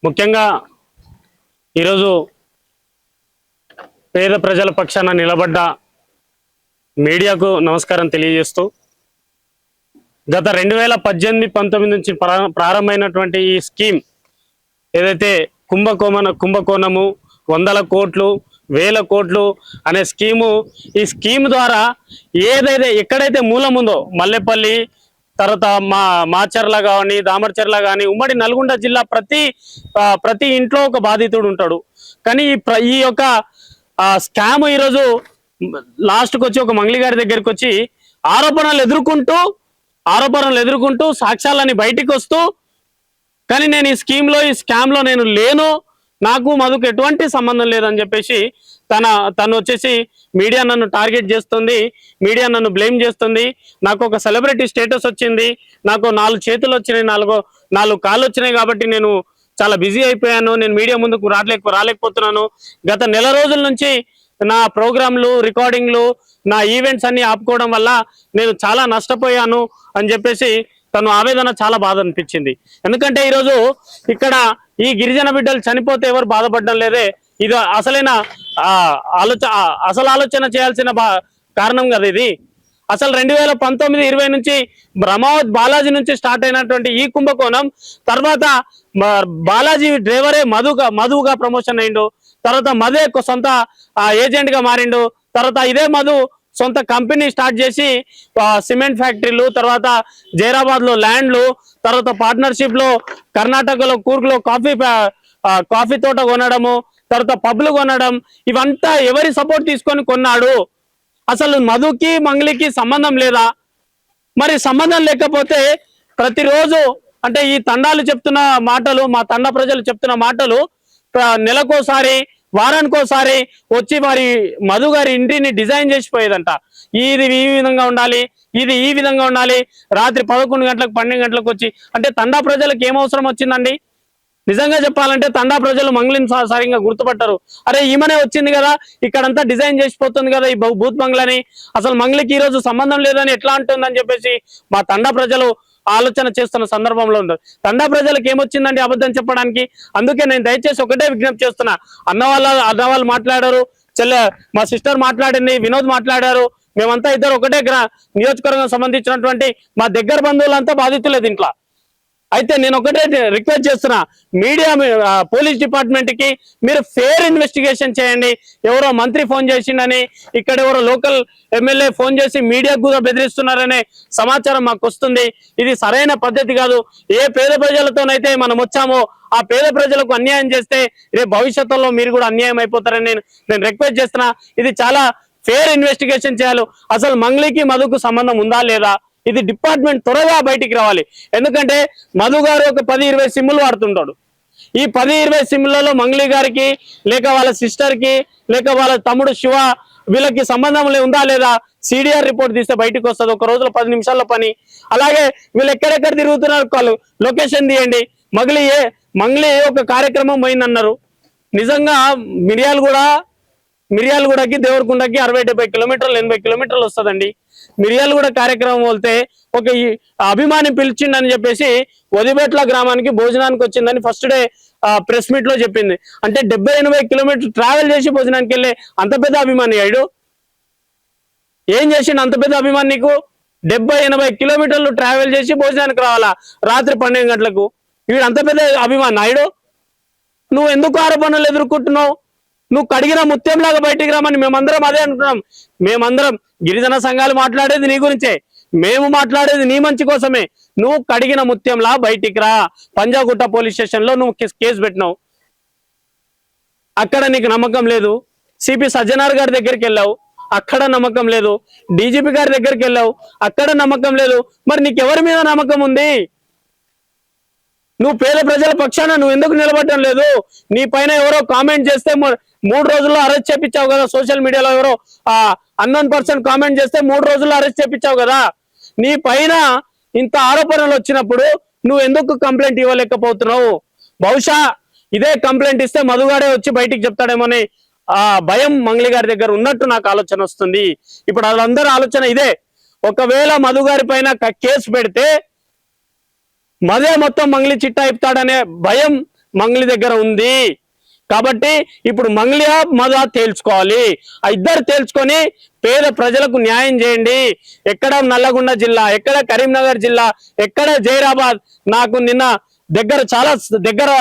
ముఖ్యంగా ఈరోజు పేద ప్రజల పక్షాన నిలబడ్డ మీడియాకు నమస్కారం తెలియజేస్తూ గత 2018-19 నుంచి ప్రారంభమైనటువంటి ఈ స్కీమ్ ఏదైతే కుంభకోణము 100 కోట్లు 1000 కోట్లు అనే స్కీము, ఈ స్కీమ్ ద్వారా ఎక్కడైతే మూలం ఉందో మల్లెపల్లి తర్వాత మాచర్ల కానీ దామర్చర్ల కానీ ఉమ్మడి నల్గొండ జిల్లా ప్రతి ఇంట్లో ఒక బాధితుడు ఉంటాడు. కానీ ఈ యొక్క స్కామ్ ఈరోజు లాస్ట్కి వచ్చి ఒక మంగళి గారి దగ్గరికి వచ్చి ఆరోపణలు ఎదుర్కొంటూ సాక్ష్యాలని బయటికి వస్తూ, కానీ నేను ఈ స్కామ్లో నేను లేను, నాకు మధుకు ఎటువంటి సంబంధం లేదని చెప్పేసి తను వచ్చేసి మీడియా నన్ను టార్గెట్ చేస్తుంది, మీడియా నన్ను బ్లేమ్ చేస్తుంది. నాకు ఒక సెలబ్రిటీ స్టేటస్ వచ్చింది, నాకు 4 చేతులు వచ్చినాయి, 4 కాళ్ళు వచ్చినాయి కాబట్టి నేను చాలా బిజీ అయిపోయాను, నేను మీడియా ముందుకు రాలేకపోతున్నాను. గత నెల రోజుల నుంచి నా ప్రోగ్రాంలు రికార్డింగ్లు నా ఈవెంట్స్ అన్ని ఆపుకోవడం వల్ల నేను చాలా నష్టపోయాను అని చెప్పేసి తను ఆవేదన చాలా బాధ అనిపించింది. ఎందుకంటే ఈరోజు ఇక్కడ ఈ గిరిజన బిడ్డలు చనిపోతే ఎవరు బాధపడడం లేదే, ఇది అసలైన ఆలోచన చేయాల్సిన కారణం కదా ఇది. అసలు 2019-20 నుంచి బ్రహ్మావత్ బాలాజీ నుంచి స్టార్ట్ అయినటువంటి ఈ కుంభకోణం తర్వాత బాలాజీ డ్రైవరే మధుగా ప్రమోషన్ అయిండు, తర్వాత మధే సొంత ఏజెంట్ గా మారిండు, తర్వాత ఇదే మధు సొంత కంపెనీ స్టార్ట్ చేసి సిమెంట్ ఫ్యాక్టరీలు, తర్వాత జైరాబాద్ లో ల్యాండ్లు, తర్వాత పార్ట్నర్షిప్ లో కర్ణాటకలో కూర్గ్లో కాఫీ తోట కొనడము, తర్వాత పబ్లు కొనడం, ఇవంతా ఎవరి సపోర్ట్ తీసుకొని కొన్నాడు? అసలు మధుకి మంగళికి సంబంధం లేదా? మరి సంబంధం లేకపోతే ప్రతిరోజు అంటే ఈ తండాలు చెప్తున్న మాటలు, మా తండా ప్రజలు చెప్తున్న మాటలు నెలకోసారి వారానికోసారి వచ్చి మరి మధు గారి ఇంటిని డిజైన్ చేసిపోయేదంట. ఇది ఈ విధంగా ఉండాలి, ఇది ఈ విధంగా ఉండాలి, రాత్రి 11 గంటలకు 12 గంటలకు వచ్చి, అంటే తండా ప్రజలకు ఏం అవసరం వచ్చిందండి? నిజంగా చెప్పాలంటే తండా ప్రజలు మంగళిని సరిగ్గా గుర్తుపట్టారు. అరే ఈమెనే వచ్చింది కదా, ఇక్కడంతా డిజైన్ చేసిపోతుంది కదా ఈ భూత్ బంగ్లాని, అసలు మంగళికి ఈ రోజు సంబంధం లేదని ఎట్లా అంటుందని చెప్పేసి మా తండా ప్రజలు ఆలోచన చేస్తున్న సందర్భంలో ఉంది. తండా ప్రజలకు ఏమొచ్చిందండి అబద్ధం చెప్పడానికి? అందుకే నేను దయచేసి ఒకటే విజ్ఞప్తి చేస్తున్నా, అన్నవాళ్ళు మాట్లాడారు, మా సిస్టర్ మాట్లాడింది, వినోద్ మాట్లాడారు, మేమంతా ఇద్దరు ఒకటే నియోజకవర్గం సంబంధించినటువంటి మా దగ్గర బంధువులంతా బాధితులే దీంట్లో. అయితే నేను ఒకటే రిక్వెస్ట్ చేస్తున్నా, మీడియా పోలీస్ డిపార్ట్మెంట్ కి మీరు ఫేర్ ఇన్వెస్టిగేషన్ చేయండి. ఎవరో మంత్రి ఫోన్ చేసిండని, ఇక్కడ ఎవరో లోకల్ ఎమ్మెల్యే ఫోన్ చేసి మీడియాకు కూడా బెదిరిస్తున్నారనే సమాచారం మాకు వస్తుంది. ఇది సరైన పద్ధతి కాదు. ఏ పేద ప్రజలతోనైతే మనం వచ్చామో ఆ పేద ప్రజలకు అన్యాయం చేస్తే రేపు భవిష్యత్తులో మీరు కూడా అన్యాయం అయిపోతారని నేను రిక్వెస్ట్ చేస్తున్నా. ఇది చాలా ఫేర్ ఇన్వెస్టిగేషన్ చేయాలి. అసలు మంగళికి మధుకు సంబంధం ఉందా లేదా, ఇది డిపార్ట్మెంట్ త్వరగా బయటికి రావాలి. ఎందుకంటే మధు గారు ఒక 10-20 సిమ్లు వాడుతుంటాడు. ఈ 10-20 సిమ్లలో మంగళి గారికి లేక వాళ్ళ సిస్టర్ కి లేక వాళ్ళ తమ్ముడు శివ వీళ్ళకి సంబంధం ఉందా లేదా సిడిఆర్ రిపోర్ట్ తీస్తే బయటకు వస్తుంది. ఒక రోజులో 10 నిమిషాల్లో పని. అలాగే వీళ్ళు ఎక్కడెక్కడ తిరుగుతున్నారు లొకేషన్ తీయండి. మంగళి ఒక కార్యక్రమం పోయిందన్నారు. నిజంగా మిర్యాలగూడకి దేవరకొండకి 60-70 కిలోమీటర్లు 80 కిలోమీటర్లు వస్తుందండి. మిర్యాలగూడ కార్యక్రమం వెళ్తే ఒక అభిమాని పిలిచిండని చెప్పేసి వదిబెట్ల గ్రామానికి భోజనానికి వచ్చిందని ఫస్ట్ డే ప్రెస్ మీట్ లో చెప్పింది. అంటే 70-80 కిలోమీటర్లు ట్రావెల్ చేసి భోజనానికి వెళ్ళే అంత పెద్ద అభిమాని అయ్యాడు. ఏం చేసిండు అంత పెద్ద అభిమాని నీకు? 70-80 కిలోమీటర్లు ట్రావెల్ చేసి భోజనానికి రావాలా రాత్రి 12 గంటలకు? వీడు అంత పెద్ద అభిమాని నాయుడు. నువ్వు ఎందుకు ఆరోపణలు ఎదుర్కొంటున్నావు? నువ్వు కడిగిన ముత్యంలాగా బయటికి రామని మేమందరం అదే అంటున్నాం. మేమందరం గిరిజన సంఘాలు మాట్లాడేది నీ గురించే, మేము మాట్లాడేది నీ మంచి కోసమే. నువ్వు కడిగిన ముత్యంలా బయటికి రా. పంజాగుట్ట పోలీస్ స్టేషన్ లో నువ్వు కేసు పెట్టినావు, అక్కడ నీకు నమ్మకం లేదు. సిపి సజ్జనార్ గారి దగ్గరికి వెళ్ళావు, అక్కడ నమ్మకం లేదు. డీజీపీ గారి దగ్గరికి వెళ్ళావు, అక్కడ నమ్మకం లేదు. మరి నీకు ఎవరి మీద నమ్మకం ఉంది? నువ్వు పేద ప్రజల పక్షాన నువ్వు ఎందుకు నిలబడటం లేదు? నీ పైన ఎవరో కామెంట్ చేస్తే 3 రోజుల్లో అరెస్ట్ చేపించావు కదా. సోషల్ మీడియాలో ఎవరో అన్నోన్ పర్సన్ కామెంట్ చేస్తే 3 రోజుల్లో అరెస్ట్ చేపించావు కదా. నీ పైన ఇంత ఆరోపణలు వచ్చినప్పుడు నువ్వు ఎందుకు కంప్లైంట్ ఇవ్వలేకపోతున్నావు? బహుశా ఇదే కంప్లైంట్ ఇస్తే మధుగాడే వచ్చి బయటికి చెప్తాడేమోని భయం మంగళి గారి దగ్గర ఉన్నట్టు నాకు ఆలోచన వస్తుంది. ఇప్పుడు వాళ్ళందరూ ఆలోచన ఇదే, ఒకవేళ మధు గారి పైన కేసు పెడితే మదే మొత్తం మంగళి చిట్టా ఇస్తాడనే భయం మంగ్లీ దగ్గర ఉంది. కాబట్టి ఇప్పుడు మంగ్లీ మధు తేల్చుకోవాలి. ఆ ఇద్దరు తేల్చుకొని పేద ప్రజలకు న్యాయం చేయండి. ఎక్కడ నల్లగొండ జిల్లా, ఎక్కడ కరీంనగర్ జిల్లా, ఎక్కడ జైరాబాద్. నాకు నిన్న చాలా దగ్గర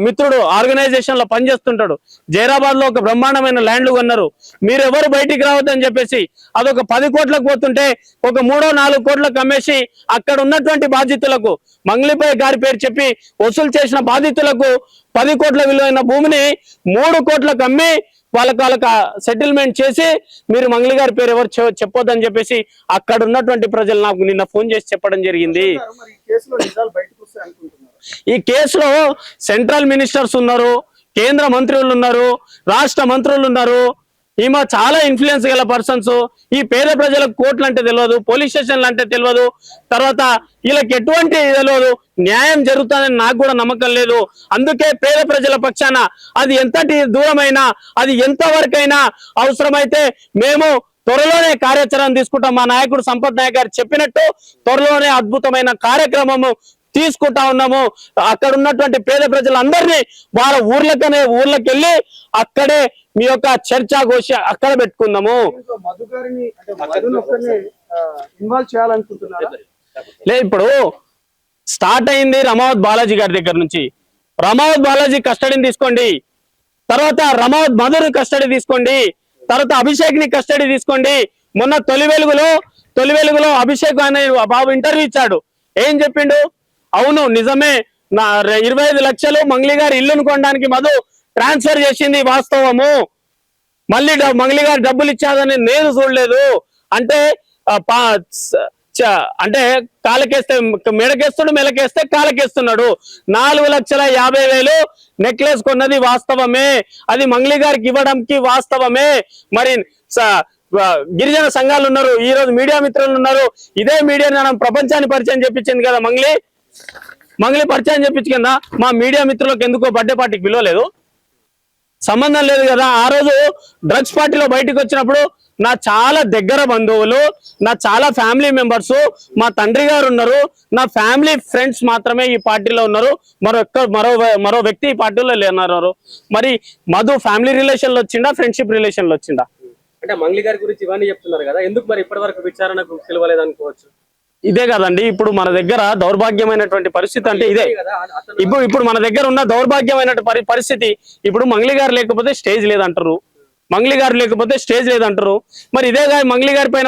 మిత్రుడు ఆర్గనైజేషన్ లో పనిచేస్తుంటాడు. జైరాబాద్ లో ఒక బ్రహ్మాండమైన ల్యాండ్లు కొన్నారు. మీరు ఎవరు బయటికి రావద్దని చెప్పేసి అదొక 10 కోట్లకు పోతుంటే ఒక 3-4 కోట్లకు అమ్మేసి అక్కడ ఉన్నటువంటి బాధితులకు, మంగ్లీపై గారి పేరు చెప్పి వసూలు చేసిన బాధితులకు 10 కోట్ల విలువైన భూమిని 3 కోట్లకు అమ్మి వాళ్ళకి సెటిల్మెంట్ చేసి మీరు మంగ్లీ గారి పేరు ఎవరు చెప్పొద్దని చెప్పేసి అక్కడ ఉన్నటువంటి ప్రజలు నాకు నిన్న ఫోన్ చేసి చెప్పడం జరిగింది. ఈ కేసులో సెంట్రల్ మినిస్టర్స్ ఉన్నారు, కేంద్ర మంత్రులు ఉన్నారు, రాష్ట్ర మంత్రులు ఉన్నారు. ఈమె చాలా ఇన్ఫ్లుయెన్స్ గల పర్సన్స్. ఈ పేద ప్రజలకు కోర్టులు అంటే తెలియదు, పోలీస్ స్టేషన్లు అంటే తెలియదు, తర్వాత వీళ్ళకి ఎటువంటి తెలియదు. న్యాయం జరుగుతుందని నాకు కూడా నమ్మకం లేదు. అందుకే పేద ప్రజల పక్షాన అది ఎంతటి దూరమైనా, అది ఎంతవరకైనా అవసరమైతే మేము త్వరలోనే కార్యాచరణ తీసుకుంటాం. మా నాయకుడు సంపత్ నాయక్ గారు చెప్పినట్టు త్వరలోనే అద్భుతమైన కార్యక్రమము తీసుకుంటా ఉన్నాము. అక్కడ ఉన్నటువంటి పేద ప్రజలందరినీ వాళ్ళ ఊర్లకి వెళ్ళి అక్కడే మీ యొక్క చర్చా గోష్ఠి అక్కడ పెట్టుకుందాము. లేదు, ఇప్పుడు స్టార్ట్ అయింది రమావత్ బాలాజీ గారి దగ్గర నుంచి. రమావత్ బాలాజీ కస్టడీని తీసుకోండి, తర్వాత రమావత్ మధుని కస్టడీ తీసుకోండి, తర్వాత అభిషేక్ ని కస్టడీ తీసుకోండి. మొన్న తొలి వెలుగులో అభిషేక్ అనే బాబు ఇంటర్వ్యూ ఇచ్చాడు. ఏం చెప్పిండు? అవును నిజమే, నా 25 లక్షలు మంగ్లీ గారి ఇల్లును కొనడానికి మధు ట్రాన్స్ఫర్ చేసింది వాస్తవము. మళ్ళీ మంగ్లీ గారు డబ్బులు ఇచ్చాదని నేను చూడలేదు అంటే అంటే కాలకేస్తే మెడకేస్తుడు, మెలకేస్తే కాలకేస్తున్నాడు. 4,50,000 నెక్లెస్ కొన్నది వాస్తవమే, అది మంగ్లీ గారికి ఇవ్వడానికి వాస్తవమే. మరి గిరిజన సంఘాలు ఉన్నారు, ఈ రోజు మీడియా మిత్రులు ఉన్నారు. ఇదే మీడియా ప్రపంచాన్ని పరిచయం చెప్పించింది కదా మంగ్లీ పరిచయం చెప్పించిందా? మా మీడియా మిత్రులకు ఎందుకో బర్త్డే పార్టీకి పిలవలేదు, సంబంధం లేదు కదా. ఆ రోజు డ్రగ్స్ పార్టీలో బయటకు వచ్చినప్పుడు నా చాలా దగ్గర బంధువులు, నా చాలా ఫ్యామిలీ మెంబర్స్, మా తండ్రి గారు ఉన్నారు, నా ఫ్యామిలీ ఫ్రెండ్స్ మాత్రమే ఈ పార్టీలో ఉన్నారు. మరో వ్యక్తి ఈ పార్టీలో లేన్నారు. మరి మధు ఫ్యామిలీ రిలేషన్ లో వచ్చిండా, ఫ్రెండ్షిప్ రిలేషన్ లో వచ్చిండా? అంటే మంగ్లీ గారి గురించి ఇవన్నీ చెప్తున్నారు కదా, ఎందుకు మరి ఇప్పటి వరకు విచారణకు పిలవలేదు అనుకోవచ్చు? ఇదే కదండి ఇప్పుడు మన దగ్గర దౌర్భాగ్యమైనటువంటి పరిస్థితి. అంటే ఇదే ఇప్పుడు మన దగ్గర ఉన్న దౌర్భాగ్యమైన పరిస్థితి. ఇప్పుడు మంగ్లీ గారు లేకపోతే స్టేజ్ లేదంటారు, మంగ్లీ గారు లేకపోతే స్టేజ్ లేదంటారు. మరి ఇదే మంగ్లీ గారి పైన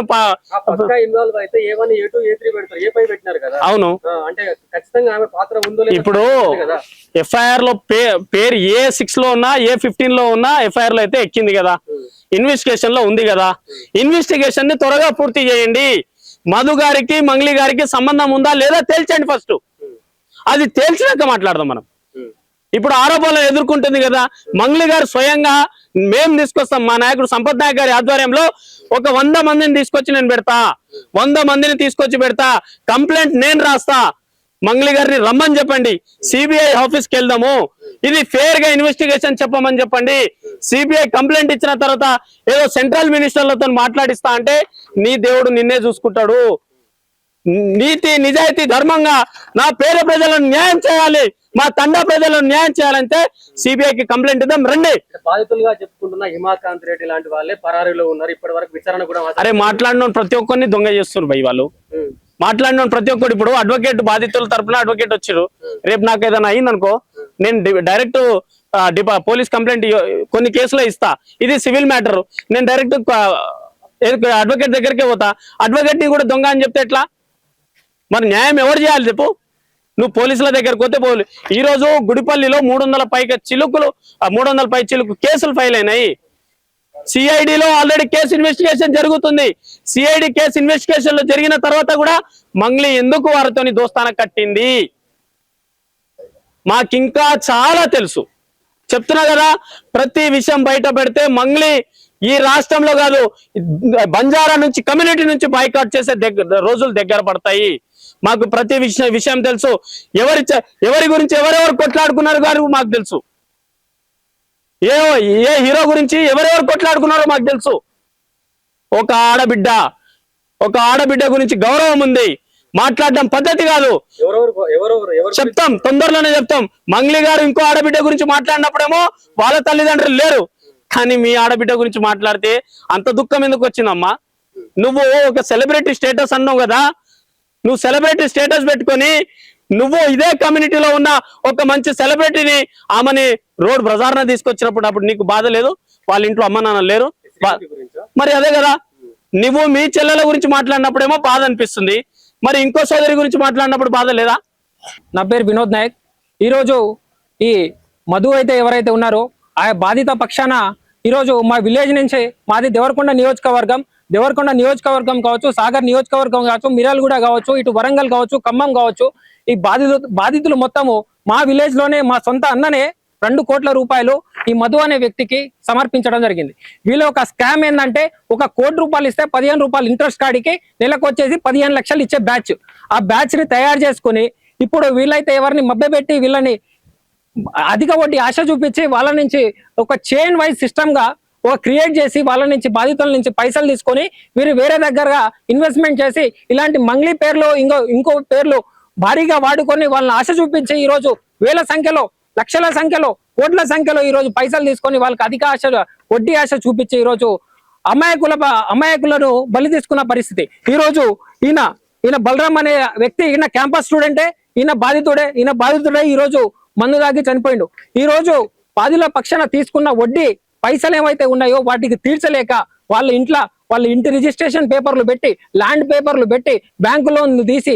ఇన్వాల్వ్ అయితే A1, A2, A3 పెడతారు, A5 పెట్టినారు కదా. అవును, అంటే ఖచ్చితంగా ఆమె పాత్ర ఉందో లేదో. ఇప్పుడు ఎఫ్ఐఆర్ లో పేరు A6 లో ఉన్నా, A15 లో ఉన్నా ఎఫ్ఐఆర్ లో అయితే ఎక్కింది కదా, ఇన్వెస్టిగేషన్ లో ఉంది కదా. ఇన్వెస్టిగేషన్ ని త్వరగా పూర్తి చేయండి. మధు గారికి మంగ్లీ గారికి సంబంధం ఉందా లేదా తేల్చండి ఫస్ట్. అది తేల్చినాక మాట్లాడదాం మనం. ఇప్పుడు ఆరోపణలు ఎదుర్కొంటుంది కదా మంగ్లీ గారు స్వయంగా. మేము తీసుకొస్తాం, మా నాయకుడు సంపత్ నాయక్ గారి ఆధ్వర్యంలో ఒక 100 మందిని తీసుకొచ్చి నేను పెడతా, 100 మందిని తీసుకొచ్చి పెడతా. కంప్లైంట్ నేను రాస్తా, మంగ్లీ గారిని రమ్మని చెప్పండి, సిబిఐ ఆఫీస్కి వెళ్దాము, ఇది ఫేర్ గా ఇన్వెస్టిగేషన్ చెప్పమని చెప్పండి. సిబిఐ కంప్లైంట్ ఇచ్చిన తర్వాత ఏదో సెంట్రల్ మినిస్టర్లతో మాట్లాడిస్తా అంటే నీ దేవుడు నిన్నే చూసుకుంటాడు. నీతి నిజాయితీ ధర్మంగా నా పేద ప్రజలను న్యాయం చేయాలి, మా తండా ప్రజలను న్యాయం చేయాలంటే సిబిఐకి కంప్లైంట్ ఇద్దాం రండి. బాధితులుగా చెప్పుకుంటున్న హిమాకాంత్ రెడ్డి లాంటి వాళ్ళే పరారీలో ఉన్నారు. ఇప్పటి వరకు విచారణ కూడా. అరే మాట్లాడిన ప్రతి ఒక్కరిని దొంగ చేస్తున్నారు భయ్ వాళ్ళు. మాట్లాడిన ప్రతి ఒక్కరు ఇప్పుడు అడ్వకేట్ బాధితుల తరపున అడ్వకేట్ వచ్చారు. రేపు నాకు ఏదైనా అయిందనుకో నేను డైరెక్ట్ పోలీస్ కంప్లైంట్ కొన్ని కేసులో ఇస్తా. ఇది సివిల్ మ్యాటర్, నేను డైరెక్ట్ అడ్వకేట్ దగ్గరికే పోతా. అడ్వకేట్ ని కూడా దొంగ అని చెప్తే ఎట్లా? మరి న్యాయం ఎవరు చేయాలి చెప్పు? నువ్వు పోలీసుల దగ్గరకు పోతే పోలీ. ఈ రోజు గుడిపల్లిలో 300 పై చిలుకు కేసులు ఫైల్ అయినాయి. సిఐడిలో ఆల్రెడీ కేసు ఇన్వెస్టిగేషన్ జరుగుతుంది. సిఐడి కేసు ఇన్వెస్టిగేషన్ లో జరిగిన తర్వాత కూడా మంగ్లీ ఎందుకు వారితోని దోస్తాన కట్టింది మాకింకా చాలా తెలుసు. చెప్తున్నా కదా, ప్రతి విషయం బయట పెడితే మంగ్లీ ఈ రాష్ట్రంలో కాదు బంజారా నుంచి కమ్యూనిటీ నుంచి బాయ్కాట్ చేసే రోజులు దగ్గర పడతాయి. మాకు ప్రతి విషయం తెలుసు. ఎవరి గురించి ఎవరెవరు కొట్లాడుకున్నారు గారు మాకు తెలుసు. ఏ హీరో గురించి ఎవరెవరు కొట్లాడుకున్నారో మాకు తెలుసు. ఒక ఆడబిడ్డ గురించి గౌరవం ఉంది. మాట్లాడడం పద్ధతి కాదు. ఎవరెవరు చెప్తాం, తొందరలోనే చెప్తాం. మంగ్లీ గారు ఇంకో ఆడబిడ్డ గురించి మాట్లాడినప్పుడేమో వాళ్ళ తల్లిదండ్రులు లేరు, కానీ మీ ఆడబిడ్డ గురించి మాట్లాడితే అంత దుఃఖం ఎందుకు వచ్చిందమ్మా? నువ్వు ఒక సెలబ్రిటీ స్టేటస్ అన్నావు కదా, నువ్వు సెలబ్రిటీ స్టేటస్ పెట్టుకొని నువ్వు ఇదే కమ్యూనిటీలో ఉన్న ఒక మంచి సెలబ్రిటీని ఆమెని రోడ్ ప్రజారణ తీసుకొచ్చినప్పుడు అప్పుడు నీకు బాధ లేదు? వాళ్ళ ఇంట్లో అమ్మ నాన్న లేరు? మరి అదే కదా, నువ్వు మీ చెల్లెల గురించి మాట్లాడినప్పుడేమో బాధ అనిపిస్తుంది, మరి ఇంకో సోదరి గురించి మాట్లాడినప్పుడు బాధ లేదా? నా పేరు వినోద్ నాయక్. ఈరోజు ఈ మధు అయితే ఎవరైతే ఉన్నారో ఆ బాధిత పక్షాన ఈరోజు మా విలేజ్ నుంచి, మాది దేవరకొండ నియోజకవర్గం కావచ్చు, సాగర్ నియోజకవర్గం కావచ్చు, మిర్యాలగూడ కావచ్చు, ఇటు వరంగల్ కావచ్చు, ఖమ్మం కావచ్చు, ఈ బాధితులు మొత్తము మా విలేజ్ లోనే మా సొంత అన్ననే 2 కోట్ల రూపాయలు ఈ మధు అనే వ్యక్తికి సమర్పించడం జరిగింది. వీళ్ళు ఒక స్కామ్ ఏంటంటే, 1 కోటి రూపాయలు ఇస్తే 15 రూపాయలు ఇంట్రెస్ట్ కాడికి నెలకు వచ్చేసి 15 లక్షలు ఇచ్చే బ్యాచ్. ఆ బ్యాచ్ ని తయారు చేసుకుని ఇప్పుడు వీళ్ళైతే ఎవరిని మభ్యపెట్టి వీళ్ళని అధిక వడ్డీ ఆశ చూపించి వాళ్ళ నుంచి ఒక చైన్ వైజ్ సిస్టమ్ గా ఒక క్రియేట్ చేసి వాళ్ళ నుంచి బాధితుల నుంచి పైసలు తీసుకొని వీరు వేరే దగ్గరగా ఇన్వెస్ట్మెంట్ చేసి ఇలాంటి మంగ్లీ పేర్లు ఇంకో పేర్లు భారీగా వాడుకొని వాళ్ళని ఆశ చూపించి ఈరోజు వేల సంఖ్యలో, లక్షల సంఖ్యలో, కోట్ల సంఖ్యలో ఈరోజు పైసలు తీసుకొని వాళ్ళకి అధిక ఆశ, వడ్డీ ఆశ చూపించి ఈరోజు అమాయకులను బలి తీసుకున్న పరిస్థితి. ఈరోజు ఈయన బలరాం అనే వ్యక్తి, ఈయన క్యాంపస్ స్టూడెంటే, ఈయన బాధితుడే ఈరోజు మందు దాగి చనిపోయిండు. ఈ రోజు బాధితుల పక్షాన తీసుకున్న వడ్డీ పైసలు ఏవైతే ఉన్నాయో వాటికి తీర్చలేక వాళ్ళ ఇంటి రిజిస్ట్రేషన్ పేపర్లు పెట్టి, ల్యాండ్ పేపర్లు పెట్టి, బ్యాంకు లోన్ తీసి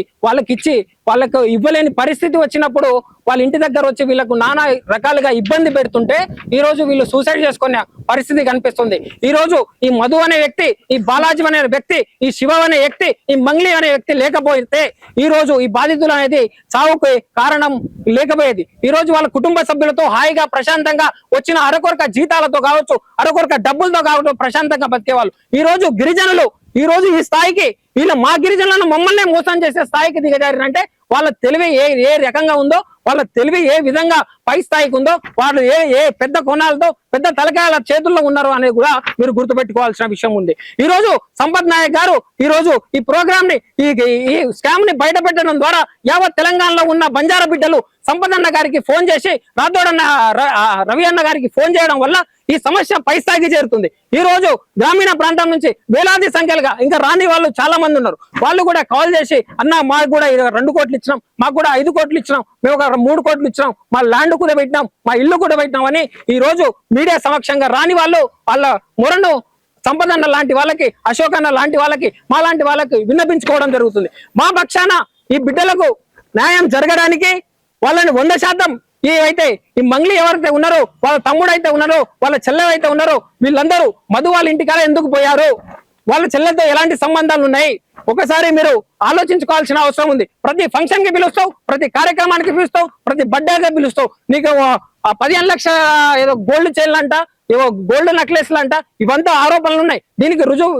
వాళ్ళకు ఇవ్వలేని పరిస్థితి వచ్చినప్పుడు వాళ్ళ ఇంటి దగ్గర వచ్చి వీళ్ళకు నానా రకాలుగా ఇబ్బంది పెడుతుంటే ఈ రోజు వీళ్ళు సూసైడ్ చేసుకునే పరిస్థితి కనిపిస్తుంది. ఈ రోజు ఈ మధు అనే వ్యక్తి, ఈ బాలాజీ అనే వ్యక్తి, ఈ శివ అనే వ్యక్తి, ఈ మంగ్లీ అనే వ్యక్తి లేకపోతే ఈ రోజు ఈ బాధితులు అనేది చావుకు కారణం లేకపోయేది. ఈ రోజు వాళ్ళ కుటుంబ సభ్యులతో హాయిగా ప్రశాంతంగా వచ్చిన అరకొరక జీతాలతో కావచ్చు, అరకొరక డబ్బులతో కావచ్చు ప్రశాంతంగా బతికేవాళ్ళు. ఈ రోజు గిరిజనులు ఈ స్థాయికి మా గిరిజనులను మమ్మల్ని మోసం చేసే స్థాయికి దిగజారంటే వాళ్ళ తెలివి ఏ రకంగా ఉందో, వాళ్ళ తెలివి ఏ విధంగా పై స్థాయికి ఉందో, వాళ్ళు ఏ పెద్ద కోణాలతో పెద్ద తలకాయల చేతుల్లో ఉన్నారు అనేది కూడా మీరు గుర్తుపెట్టుకోవాల్సిన విషయం ఉంది. ఈ రోజు సంపత్ నాయక్ గారు ఈ రోజు ఈ ప్రోగ్రామ్ ని, ఈ స్కామ్ ని బయట పెట్టడం ద్వారా యావత్ తెలంగాణలో ఉన్న బంజారా బిడ్డలు సంపత్ అన్న గారికి ఫోన్ చేసి, రవి అన్న గారికి ఫోన్ చేయడం వల్ల ఈ సమస్య పై స్థాయికి చేరుతుంది. ఈ రోజు గ్రామీణ ప్రాంతం నుంచి వేలాది సంఖ్యలుగా ఇంకా రాని వాళ్ళు చాలా మంది ఉన్నారు. వాళ్ళు కూడా కాల్ చేసి, అన్న మాకు కూడా 2 కోట్లు ఇచ్చినాం, మాకు కూడా 5 కోట్లు ఇచ్చినాం, మేము ఒక 3 కోట్లు ఇచ్చినాం, మా ల్యాండ్ కూడా పెట్టినాం, మా ఇల్లు కూడా పెట్టినాం అని ఈ రోజు మీడియా సమక్షంగా రాని వాళ్ళు వాళ్ళ మొరను సంపదన్న లాంటి వాళ్ళకి, అశోక్ అన్న లాంటి వాళ్ళకి, మా లాంటి వాళ్ళకి విన్నపించుకోవడం జరుగుతుంది. మా పక్షాన ఈ బిడ్డలకు న్యాయం జరగడానికి వాళ్ళని 100% ఈ మంగ్లీ ఎవరైతే ఉన్నారో, వాళ్ళ తమ్ముడు అయితే ఉన్నారో, వాళ్ళ చెల్లెవైతే ఉన్నారో, వీళ్ళందరూ మధు వాళ్ళ ఇంటికాడ ఎందుకు పోయారు, వాళ్ళ చెల్లెలతో ఎలాంటి సంబంధాలు ఉన్నాయి, ఒకసారి మీరు ఆలోచించుకోవాల్సిన అవసరం ఉంది. ప్రతి ఫంక్షన్ కి పిలుస్తావు, ప్రతి కార్యక్రమానికి పిలుస్తావు, ప్రతి బర్త్డేగా పిలుస్తావు, నీకు 15 లక్షల ఏదో గోల్డ్ చైన్లు అంట, ఏవో గోల్డ్ నెక్లెస్లు అంట, ఇవంతా ఆరోపణలు ఉన్నాయి. దీనికి రుజువు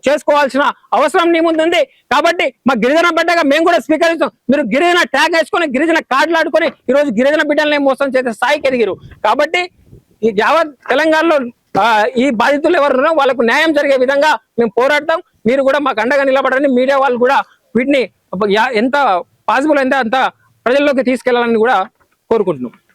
చేసుకోవాల్సిన అవసరం నీ ముందు ఉంది. కాబట్టి మా గిరిజన బిడ్డగా మేము కూడా స్వీకరిస్తాం. మీరు గిరిజన ట్యాగ్ వేసుకొని, గిరిజన కార్డులు ఆడుకొని ఈ రోజు గిరిజన బిడ్డలనే మోసం చేసే స్థాయికి ఎదిగిరు. కాబట్టి ఈ యావత్ తెలంగాణలో ఈ బాధితులు ఎవరున్నారో వాళ్ళకు న్యాయం జరిగే విధంగా మేము పోరాడతాం. మీరు కూడా మాకు అండగా నిలబడండి. మీడియా వాళ్ళు కూడా వీటిని ఎంత పాసిబుల్ అయితే అంత ప్రజల్లోకి తీసుకెళ్లాలని కూడా కోరుకుంటున్నాం.